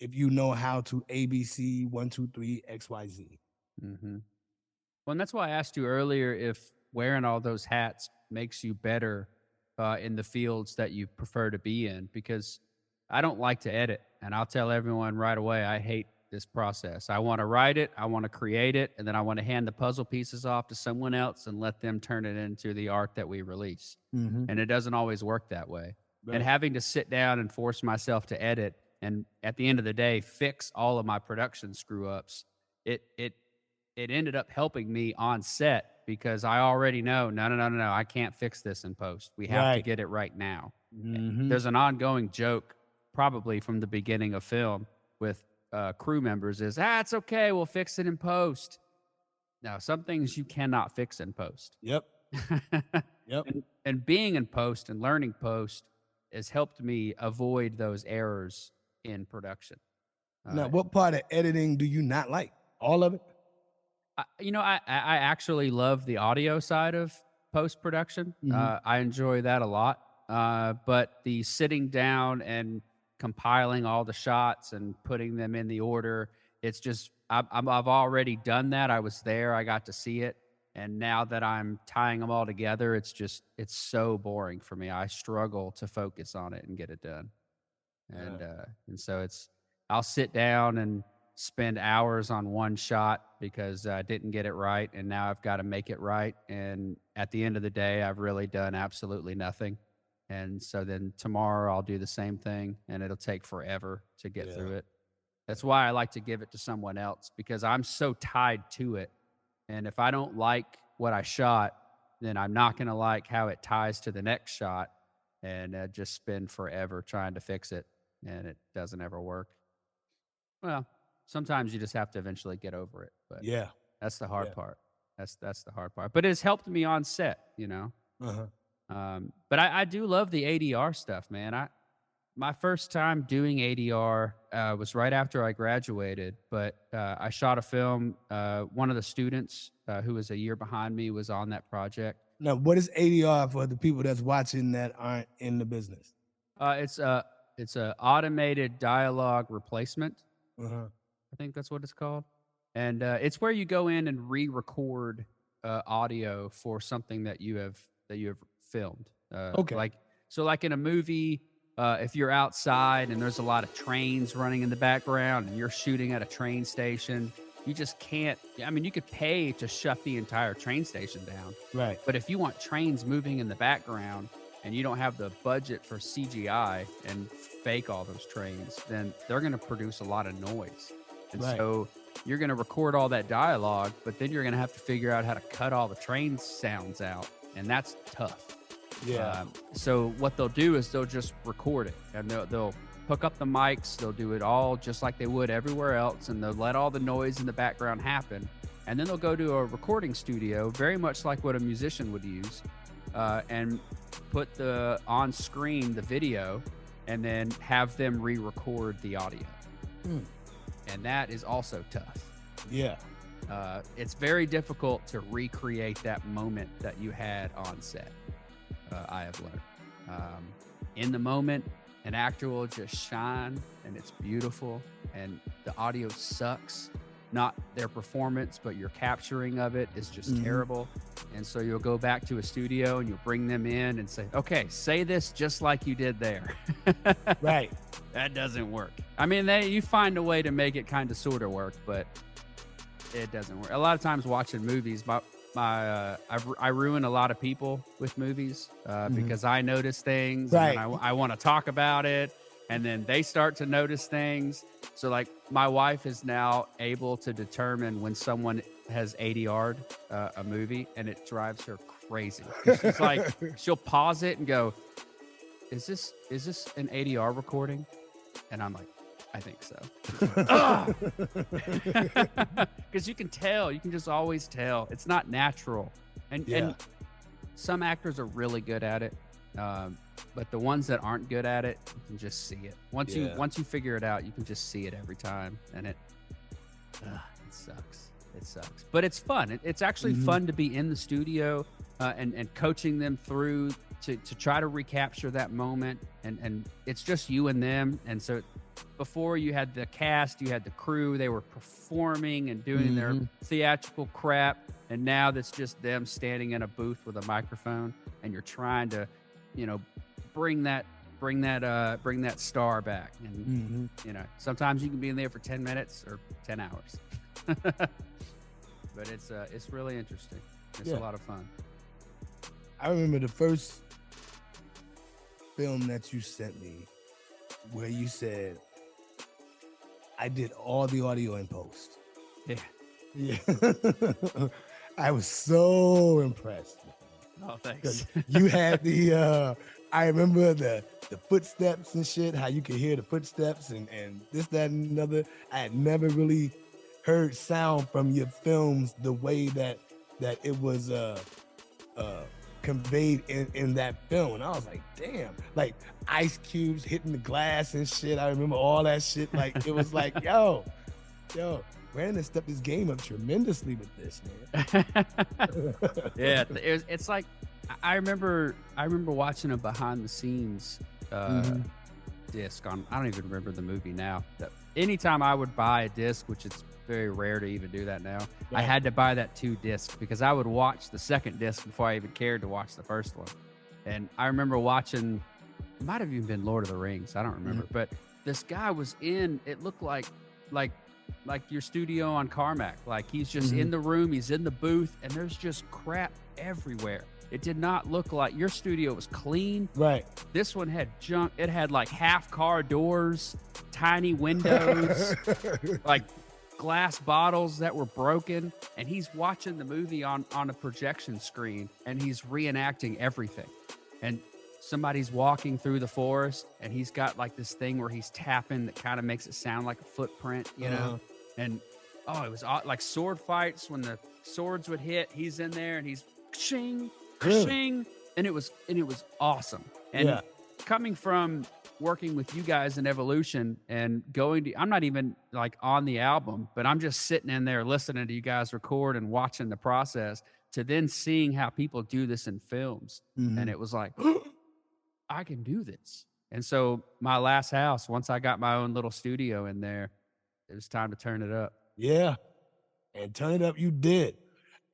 if you know how to ABC 1, 2, 3 XYZ. Mm-hmm. Well, and that's why I asked you earlier if wearing all those hats makes you better in the fields that you prefer to be in, because I don't like to edit. And I'll tell everyone right away, I hate this process. I want to write it, I want to create it, and then I want to hand the puzzle pieces off to someone else and let them turn it into the art that we release. Mhm. And it doesn't always work that way. And Right. having to sit down and force myself to edit and at the end of the day fix all of my production screw ups, it it it ended up helping me on set because I already know, no, no, no, no, no, I can't fix this in post. We have to Right. get it right now. Mhm. There's an ongoing joke, probably from the beginning of film, with crew members is, it's okay, we'll fix it in post. Now, some things you cannot fix in post. Yep. Yep. And being in post and learning post has helped me avoid those errors in production. Now, Uh, what part of editing do you not like? All of it? I actually love the audio side of post production. Mhm. I enjoy that a lot. But the sitting down and compiling all the shots and putting them in the order, it's just I've already done that. I was there. I got to see it. And now that I'm tying them all together, it's so boring for me. I struggle to focus on it and get it done. Yeah. And so I'll sit down and spend hours on one shot because I didn't get it right, and now I've got to make it right. And at the end of the day, I've really done absolutely nothing. And so then tomorrow I'll do the same thing, and it'll take forever to get Yeah. through it. That's why I like to give it to someone else, because I'm so tied to it. And if I don't like what I shot, then I'm not going to like how it ties to the next shot, and just spend forever trying to fix it, and it doesn't ever work. Well, sometimes you just have to eventually get over it, but Yeah. that's the hard Yeah. part. That's the hard part. But it's helped me on set, Uh-huh. But I do love the ADR stuff, man. My first time doing ADR was right after I graduated, but I shot a film. One of the students who was a year behind me was on that project. Now, what is ADR for the people that's watching that aren't in the business? It's a automated dialogue replacement. Uh-huh. I think that's what it's called. And it's where you go in and re-record audio for something that you have filmed. Okay. Like in a movie, if you're outside and there's a lot of trains running in the background and you're shooting at a train station, you just can't. I mean, you could pay to shut the entire train station down, Right. but if you want trains moving in the background and you don't have the budget for CGI and fake all those trains, then they're going to produce a lot of noise. And Right. so you're going to record all that dialogue, but then you're going to have to figure out how to cut all the train sounds out. And that's tough. Yeah. So what they'll do is they'll just record it, and they'll hook up the mics. They'll do it all just like they would everywhere else, and they'll let all the noise in the background happen. And then they'll go to a recording studio, very much like what a musician would use, and put on screen the video, and then have them re-record the audio. Hmm. And that is also tough. Yeah. It's very difficult to recreate that moment that you had on set. I have learned. In the moment, an actor will just shine, and it's beautiful, and the audio sucks. Not their performance, but your capturing of it is just terrible. And so you'll go back to a studio and you'll bring them in and say, okay, say this just like you did there. Right. That doesn't work. I mean, you find a way to make it kind of sort of work, but it doesn't work. A lot of times watching movies, I ruin a lot of people with movies because I notice things, Right. and I want to talk about it, and then they start to notice things. So like my wife is now able to determine when someone has ADR'd a movie, and it drives her crazy. She's like, she'll pause it and go, is this an ADR recording? And I'm like, I think so. Because you can tell, you can just always tell. It's not natural. And some actors are really good at it. But the ones that aren't good at it, you can just see it. Once you figure it out, you can just see it every time. And it sucks. It sucks. But it's fun. It's actually fun to be in the studio and coaching them through to try to recapture that moment. And it's just you and them. And so before you had the cast, you had the crew, they were performing and doing their Hmm. theatrical crap, and now that's just them standing in a booth with a microphone, and you're trying to, you know, bring that bring that star back. And Hmm. you know, sometimes you can be in there for 10 minutes or 10 hours. But it's really interesting. It's a Yeah. lot of fun. I remember the first film that you sent me where you said, I did all the audio in post. Yeah. Yeah. I was so impressed. Oh, Because thanks. you had I remember the footsteps and shit, how you could hear the footsteps and this, that, and another. I had never really heard sound from your films the way that it was uh conveyed in that film. And I was like, damn, like ice cubes hitting the glass and shit. I remember all that shit. Like it was like, yo, Brandon stepped his game up tremendously with this, man. Yeah, it's like I remember watching a behind the scenes Mhm. disc on. I don't even remember the movie now. Anytime I would buy a disc, which it's very rare to even do that now, I Right. had to buy that 2 discs because I would watch the second disc before I even cared to watch the first one. And I remember watching, it might have even been Lord of the Rings. I don't remember, but this guy was in. It looked like like your studio on Carmack. Like he's just in the room, he's in the booth, and there's just crap everywhere. It did not look like your studio was clean. Right. This one had junk. It had like half car doors, tiny windows, like glass bottles that were broken. And he's watching the movie on a projection screen and he's reenacting everything. And somebody's walking through the forest and he's got like this thing where he's tapping that kind of makes it sound like a footprint, you know? And oh, it was like sword fights when the swords would hit. He's in there and he's shing, Really? shing, and it was awesome. And Yeah. coming from working with you guys in Evolution and going to, I'm not even like on the album, but I'm just sitting in there listening to you guys record and watching the process to then seeing how people do this in films. And Mhm. it was like, I can do this. And so my last house, once I got my own little studio in there, it was time to turn it up. Yeah. And turn it up, you did.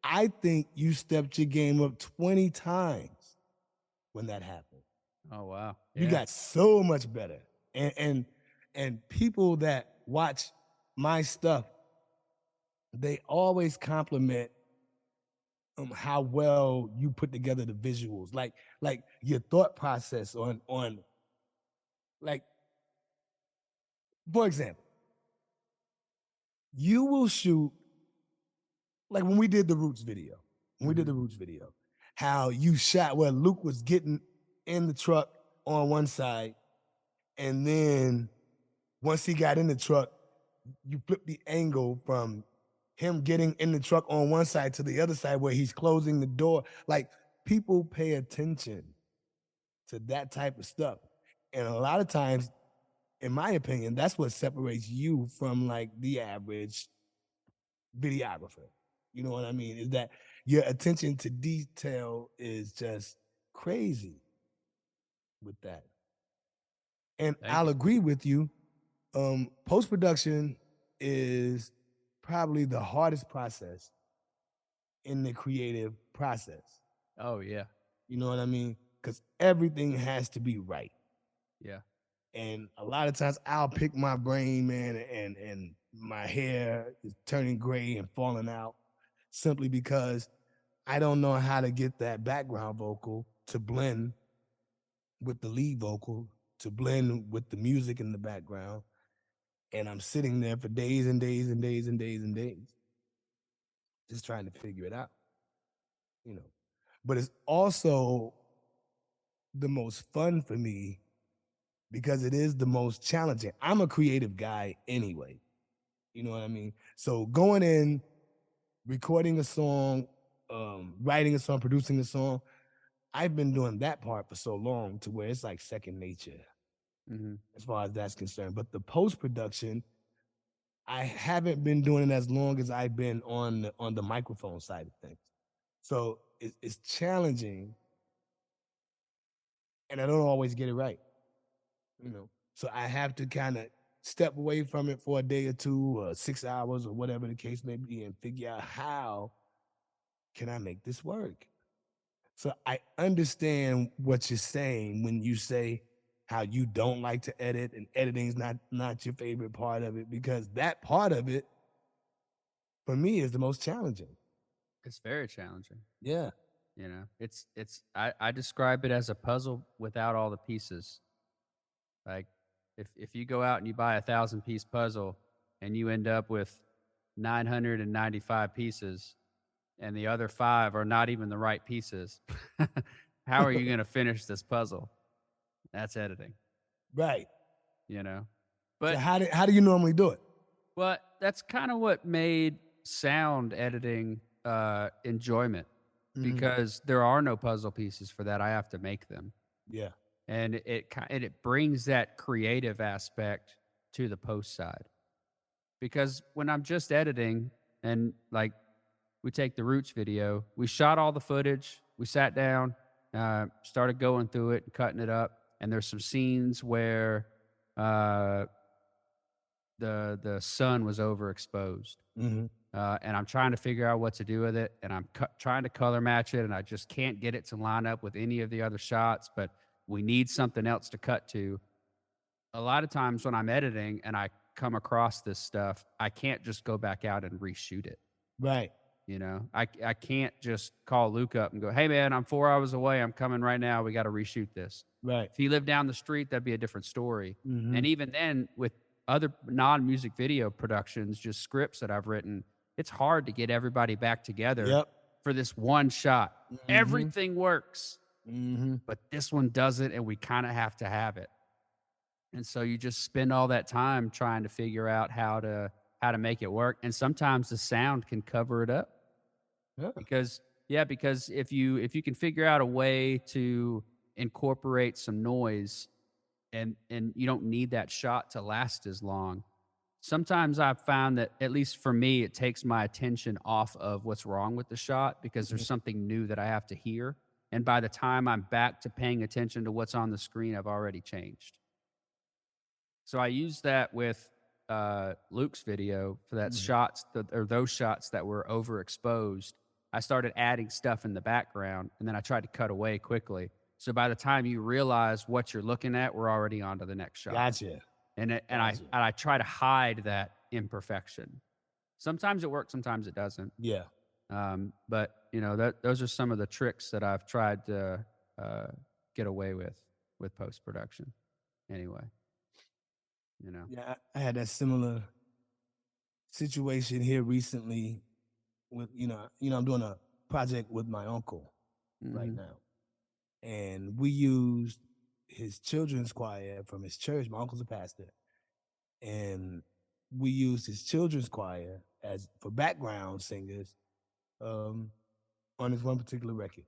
I think you stepped your game up 20 times when that happened. Oh wow. You Yeah. got so much better. And people that watch my stuff, they always compliment how well you put together the visuals. Like your thought process on like, for example, you will shoot like when we did the Roots video. When we did the Roots video, how you shot where Luke was getting in the truck on one side, and then once he got in the truck, you flip the angle from him getting in the truck on one side to the other side where he's closing the door. Like people pay attention to that type of stuff. And a lot of times, in my opinion, that's what separates you from like the average videographer. You know what I mean? Is that your attention to detail is just crazy with that. And Thank I'll you. agree with you. Post production is probably the hardest process in the creative process. Oh yeah. You know what I mean? Because everything has to be right. Yeah. And a lot of times I'll pick my brain, man, and my hair is turning gray and falling out simply because I don't know how to get that background vocal to blend with the lead vocal, to blend with the music in the background. And I'm sitting there for days and days and days and days and days, just trying to figure it out, you know. But it's also the most fun for me because it is the most challenging. I'm a creative guy anyway. You know what I mean? So going in, recording a song, writing a song, producing a song, I've been doing that part for so long to where it's like second nature Hmm. as far as that's concerned. But the post production, I haven't been doing it as long as I've been on the microphone side of things. So it's challenging, and I don't always get it right. You know, so I have to kind of step away from it for a day or two or 6 hours or whatever the case may be and figure out how can I make this work. So I understand what you're saying when you say how you don't like to edit and editing's not your favorite part of it, because that part of it for me is the most challenging. It's very challenging. Yeah. You know, I describe it as a puzzle without all the pieces. Like if you go out and you buy 1,000 piece puzzle and you end up with 995 pieces and the other five are not even the right pieces, how are you going to finish this puzzle? That's editing, Right. you know. So But how do you normally do it? that's kind of what made sound editing enjoyment, Mhm. because there are no puzzle pieces for that. I have to make them. Yeah. And it brings that creative aspect to the post side, because when I'm just editing, and like, we take the Roots video, we shot all the footage, we sat down, started going through it and cutting it up, and there's some scenes where uh, the sun was overexposed, Mhm. and I'm trying to figure out what to do with it, and I'm trying to color match it, and I just can't get it to line up with any of the other shots, but we need something else to cut to. A lot of times when I'm editing and I come across this stuff, I can't just go back out and reshoot it. Right. You know, I can't just call Luke up and go, "Hey man, I'm 4 hours away. I'm coming right now. We got to reshoot this." Right. If he lived down the street, that'd be a different story. Mhm. And even then, with other non-music video productions, just scripts that I've written, it's hard to get everybody back together Yep. for this one shot. Mhm. Everything works, Mhm. but this one doesn't, and we kind of have to have it. And so you just spend all that time trying to figure out how to make it work. And sometimes the sound can cover it up, Yeah. because yeah, because if you can figure out a way to incorporate some noise, and you don't need that shot to last as long. Sometimes I've found that, at least for me, it takes my attention off of what's wrong with the shot, because there's Mhm. something new that I have to hear. And by the time I'm back to paying attention to what's on the screen, I've already changed. So I used that with Luke's video for that Mhm. shots or those shots that were overexposed. I started adding stuff in the background, and then I tried to cut away quickly. So by the time you realize what you're looking at, we're already on to the next shot. Gotcha. And Gotcha. I try to hide that imperfection. Sometimes it works, sometimes it doesn't. Yeah. But you know, those are some of the tricks that I've tried to uh, get away with post production. Anyway, you know. Yeah. I had that similar situation here recently with I'm doing a project with my uncle right Hmm. now, and we used his children's choir from his church. My uncle's a pastor, and we used his children's choir as for background singers um, on this one particular record.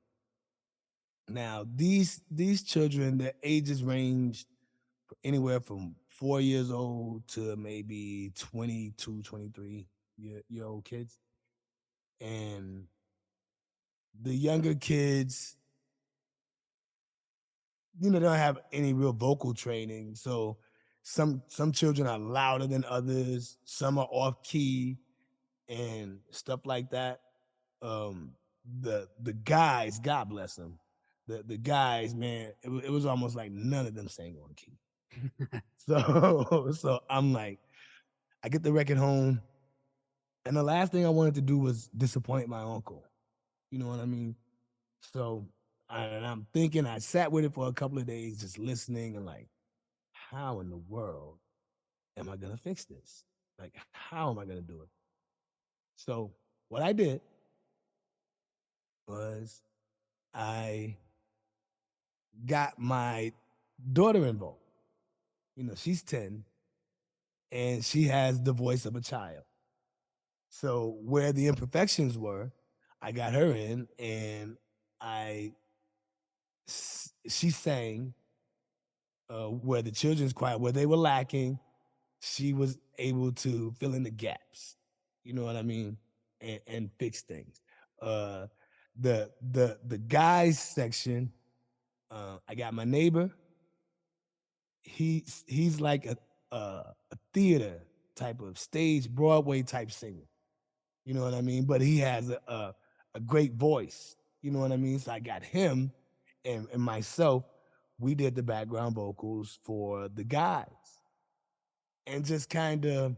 Now these children, their ages ranged anywhere from 4 years old to maybe 22, 23 year old kids, and the younger kids, don't have any real vocal training. So some children are louder than others, some are off key and stuff like that. The guys, God bless them, the guys, man, it was almost like none of them sang on key. So so I'm like, I get the record home, and the last thing I wanted to do was disappoint my uncle. You know what I mean? So and I'm thinking, I sat with it for a couple of days, just listening and like, how in the world am I gonna fix this? Like, how am I gonna do it? So what I did was I got my daughter involved. She's 10 and she has the voice of a child. So where the imperfections were, I got her in and I she sang where the children's choir, where they were lacking, she was able to fill in the gaps. You know what I mean? And fix things. Uh the guys section, I got my neighbor. He's like a theater type of stage, Broadway type singer. You know what I mean? But he has a great voice. You know what I mean? So I got him and myself. We did the background vocals for the guys and just kind of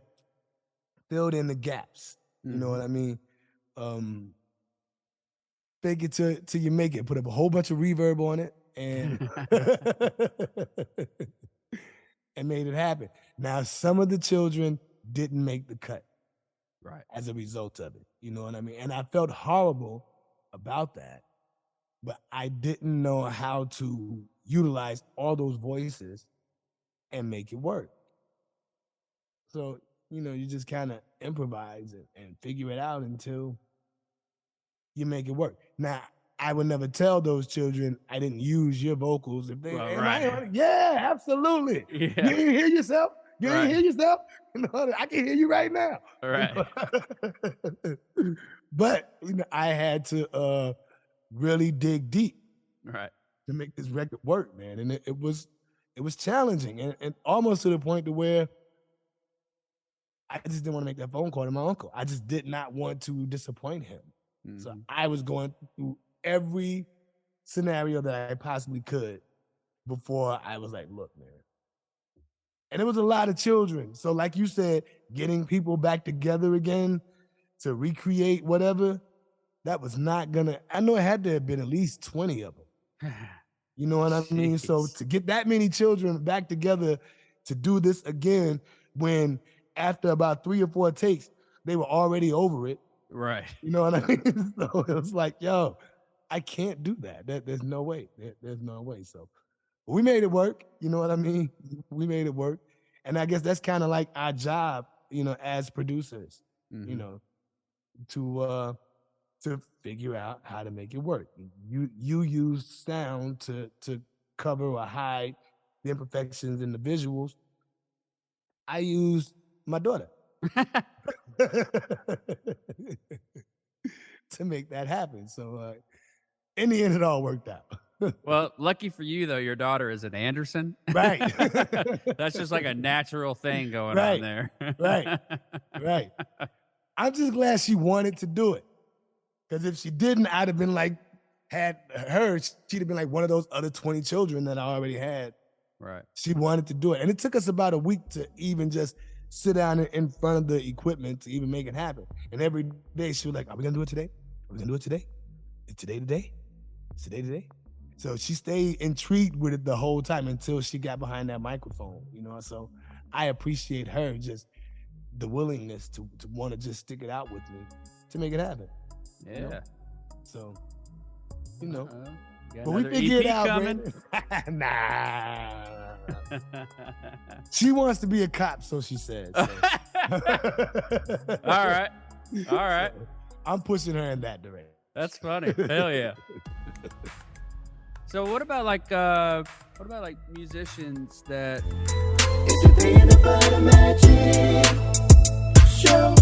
filled in the gaps. You know what I mean? Um, Fake it till you make it. Put up a whole bunch of reverb on it and and made it happen. Now, some of the children didn't make the cut Right. as a result of it. You know what I mean? And I felt horrible about that, but I didn't know how to utilize all those voices and make it work. So, you just kind of improvise and figure it out until you make it work. Now, I would never tell those children I didn't use your vocals if they. Well, Am right. yeah, absolutely. You Yeah. didn't hear yourself. You didn't Right. hear yourself. I can hear you right now. Right. But I had to really dig deep Right. to make this record work, man, and it was challenging and almost to the point to where I just didn't want to make that phone call to my uncle. I just did not want to disappoint him. So I was going through every scenario that I possibly could before I was like, look, man. And it was a lot of children. So like you said, getting people back together again to recreate whatever, that was not gonna, I know it had to have been at least 20 of them. You know what I mean? So Jeez. to get that many children back together to do this again, when after about 3 or 4 takes, they were already over it. Right. You know what I mean? So it was like, yo, I can't do that. There's no way. There's no way. So we made it work. You know what I mean? We made it work. And I guess that's kind of like our job, as producers, to figure out how to make it work. You use sound to cover or hide the imperfections in the visuals. I use my daughter to make that happen. So in the end, it all worked out. Well, lucky for you though, your daughter is an Anderson. Right. That's just like a natural thing going Right. on there. Right. I'm just glad she wanted to do it. Because if she didn't, I'd have been like, had her, she'd have been like one of those other 20 children that I already had. Right. She wanted to do it. And it took us about a week to even just sit down in front of the equipment to even make it happen. And every day she was like, are we going to do it today? Are we going to do it today? Is today today? Is today today? So she stayed intrigued with it the whole time until she got behind that microphone, So I appreciate her just the willingness to want to just stick it out with me to make it happen. Yeah. So, Got but we another figured it EP out, coming. man. Nah. She wants to be a cop, so she says. So. All right. So, I'm pushing her in that direction. That's funny. Hell yeah. So what about like musicians that It's a peanut butter magic show.